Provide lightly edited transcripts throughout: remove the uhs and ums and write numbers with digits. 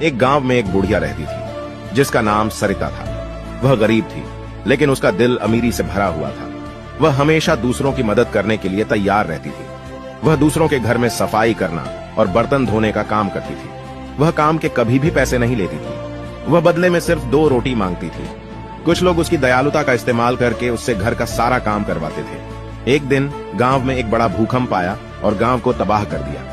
एक गांव में एक बुढ़िया रहती थी जिसका नाम सरिता था। वह गरीब थी, लेकिन उसका दिल अमीरी से भरा हुआ था। वह हमेशा दूसरों की मदद करने के लिए तैयार रहती थी। वह दूसरों के घर में सफाई करना और बर्तन धोने का काम करती थी। वह काम के कभी भी पैसे नहीं लेती थी। वह बदले में सिर्फ 2 रोटी मांगती थी। कुछ लोग उसकी दयालुता का इस्तेमाल करके उससे घर का सारा काम करवाते थे। एक दिन गांव में एक बड़ा भूकंप आया और गांव को तबाह कर दिया।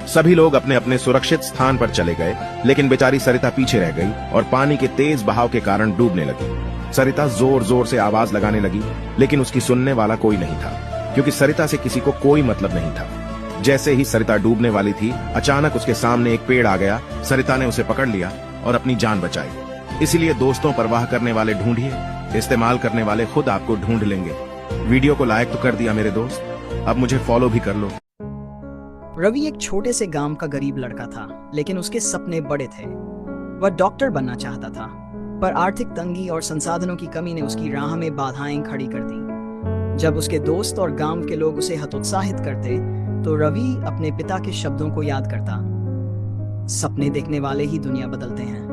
सभी लोग अपने अपने सुरक्षित स्थान पर चले गए, लेकिन बेचारी सरिता पीछे रह गई और पानी के तेज बहाव के कारण डूबने लगी। सरिता जोर जोर से आवाज लगाने लगी, लेकिन उसकी सुनने वाला कोई नहीं था, क्योंकि सरिता से किसी को कोई मतलब नहीं था। जैसे ही सरिता डूबने वाली थी, अचानक उसके सामने एक पेड़ आ गया। सरिता ने उसे पकड़ लिया और अपनी जान बचाई। इसीलिए दोस्तों, परवाह करने वाले ढूंढिए, इस्तेमाल करने वाले खुद आपको ढूंढ लेंगे। वीडियो को लाइक तो कर दिया मेरे दोस्त, अब मुझे फॉलो भी कर लो। रवि एक छोटे से गांव का गरीब लड़का था, लेकिन उसके सपने बड़े थे। वह डॉक्टर बनना चाहता था, पर आर्थिक तंगी और संसाधनों की कमी ने उसकी राह में बाधाएं खड़ी कर दी। जब उसके दोस्त और गांव के लोग उसे हतोत्साहित करते, तो रवि अपने पिता के शब्दों को याद करता, सपने देखने वाले ही दुनिया बदलते हैं।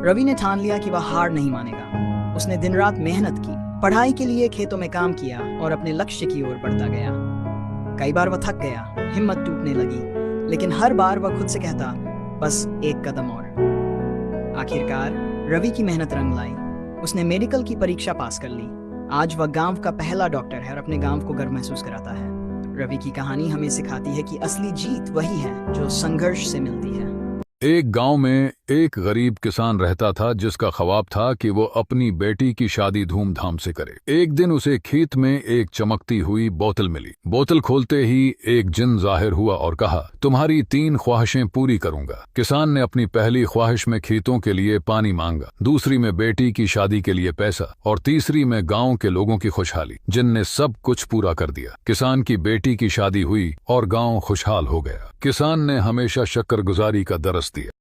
रवि ने ठान लिया कि वह हार नहीं मानेगा। उसने दिन रात मेहनत की, पढ़ाई के लिए खेतों में काम किया और अपने लक्ष्य की ओर बढ़ता गया। कई बार वह थक गया, हिम्मत टूटने लगी, लेकिन हर बार वह खुद से कहता, बस एक कदम और। आखिरकार रवि की मेहनत रंग लाई। उसने मेडिकल की परीक्षा पास कर ली। आज वह गांव का पहला डॉक्टर है और अपने गांव को गर्व महसूस कराता है। रवि की कहानी हमें सिखाती है कि असली जीत वही है जो संघर्ष से मिलती है। एक गांव में एक गरीब किसान रहता था जिसका ख्वाब था कि वो अपनी बेटी की शादी धूमधाम से करे। एक दिन उसे खेत में एक चमकती हुई बोतल मिली। बोतल खोलते ही एक जिन जाहिर हुआ और कहा, तुम्हारी 3 ख्वाहिशें पूरी करूंगा। किसान ने अपनी पहली ख्वाहिश में खेतों के लिए पानी मांगा, दूसरी में बेटी की शादी के लिए पैसा और तीसरी में गाँव के लोगों की खुशहाली। जिन ने सब कुछ पूरा कर दिया। किसान की बेटी की शादी हुई और गाँव खुशहाल हो गया। किसान ने हमेशा शुक्रगुजारी का दरस दिया।